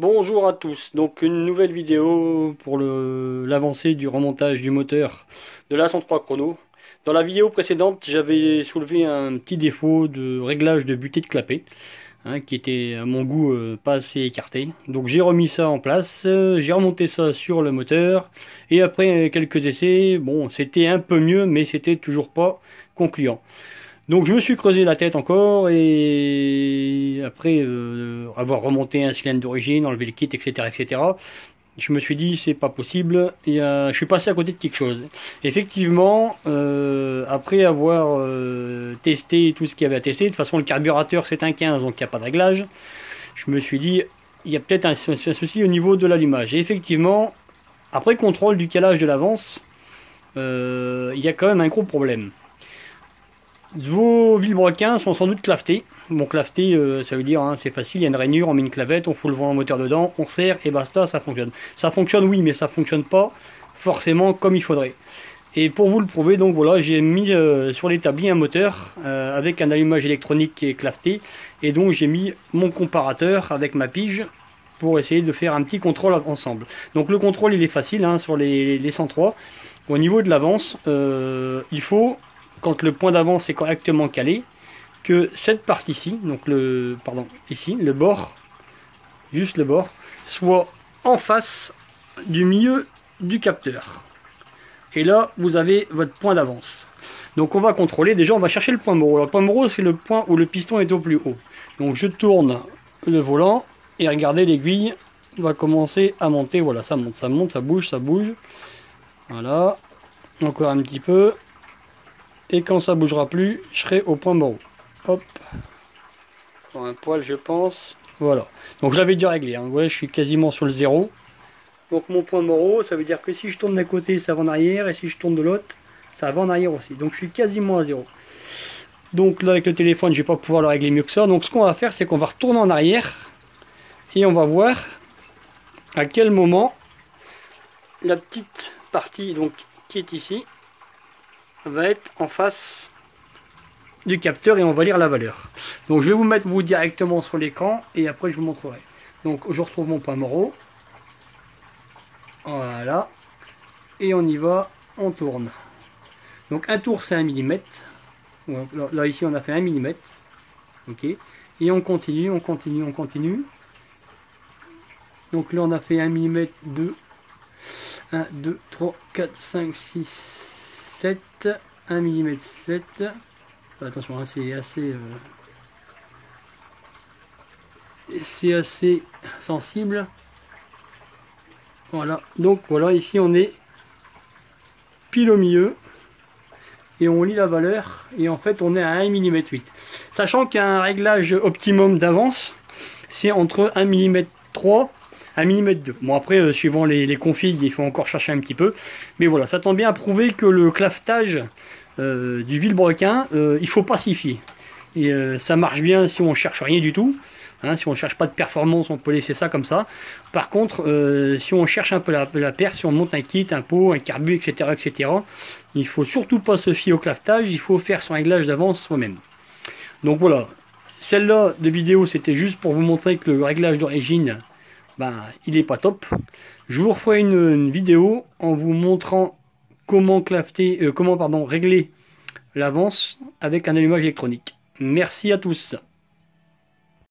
Bonjour à tous, donc une nouvelle vidéo pour l'avancée du remontage du moteur de la 103 Chrono. Dans la vidéo précédente, j'avais soulevé un petit défaut de réglage de butée de clapet, qui était à mon goût pas assez écarté. Donc j'ai remis ça en place, j'ai remonté ça sur le moteur, et après quelques essais, bon c'était un peu mieux, mais c'était toujours pas concluant. Donc je me suis creusé la tête encore et après avoir remonté un cylindre d'origine, enlevé le kit, etc., je me suis dit c'est pas possible. Je suis passé à côté de quelque chose. Effectivement, après avoir testé tout ce qu'il y avait à tester, de toute façon le carburateur c'est un 15 donc il n'y a pas de réglage. Je me suis dit il y a peut-être un souci au niveau de l'allumage. Et effectivement, après contrôle du calage de l'avance, il y a quand même un gros problème. Vos vilebrequins sont sans doute clavetés. Bon, claveté, ça veut dire, c'est facile, il y a une rainure, on met une clavette, on fout le vent moteur dedans, on serre et basta, ça fonctionne. Ça fonctionne, oui, mais ça fonctionne pas forcément comme il faudrait. Et pour vous le prouver, donc voilà, j'ai mis sur l'établi un moteur avec un allumage électronique qui est claveté. Et donc j'ai mis mon comparateur avec ma pige pour essayer de faire un petit contrôle ensemble. Donc le contrôle, il est facile sur les 103. Au niveau de l'avance, il faut, quand le point d'avance est correctement calé, que cette partie-ci, donc ici, le bord, juste le bord, soit en face du milieu du capteur. Et là, vous avez votre point d'avance. Donc on va contrôler, déjà on va chercher le point Moreau. Le point Moreau, c'est le point où le piston est au plus haut. Donc je tourne le volant, et regardez, l'aiguille va commencer à monter. Voilà, ça monte, ça monte, ça bouge, ça bouge. Voilà, encore un petit peu. Et quand ça bougera plus, je serai au point Moreau. Hop. Pour un poil, je pense. Voilà. Donc je l'avais déjà réglé. Ouais, je suis quasiment sur le 0. Donc mon point Moreau, ça veut dire que si je tourne d'un côté, ça va en arrière. Et si je tourne de l'autre, ça va en arrière aussi. Donc je suis quasiment à 0. Donc là, avec le téléphone, je vais pas pouvoir le régler mieux que ça. Donc ce qu'on va faire, c'est qu'on va retourner en arrière. Et on va voir à quel moment la petite partie donc, qui est ici va être en face du capteur et on va lire la valeur. Donc je vais vous mettre directement sur l'écran et après je vous montrerai. Donc je retrouve mon point Moreau. Voilà. Et on y va, on tourne. Donc un tour c'est 1 mm. Là ici on a fait 1 mm. Ok. Et on continue, on continue, on continue. Donc là on a fait 1 mm 2. 1, 2, 3, 4, 5, 6, 7. 1 mm 7. Attention, c'est assez sensible. Voilà, donc voilà, ici on est pile au milieu et on lit la valeur et en fait on est à 1 mm 8. Sachant qu'un réglage optimum d'avance, c'est entre 1 mm 3, 1 mm 2. Bon après, suivant les configs, il faut encore chercher un petit peu. Mais voilà, ça tend bien à prouver que le clavetage du vilebrequin, il faut pas s'y fier. Et ça marche bien si on cherche rien du tout. Si on cherche pas de performance, on peut laisser ça comme ça. Par contre, si on cherche un peu la perf, si on monte un kit, un pot, un carbu, etc., il faut surtout pas se fier au clavetage. Il faut faire son réglage d'avance soi-même. Donc voilà, celle-là de vidéo, c'était juste pour vous montrer que le réglage d'origine, il est pas top. Je vous referai une vidéo en vous montrant comment régler l'avance avec un allumage électronique. Merci à tous.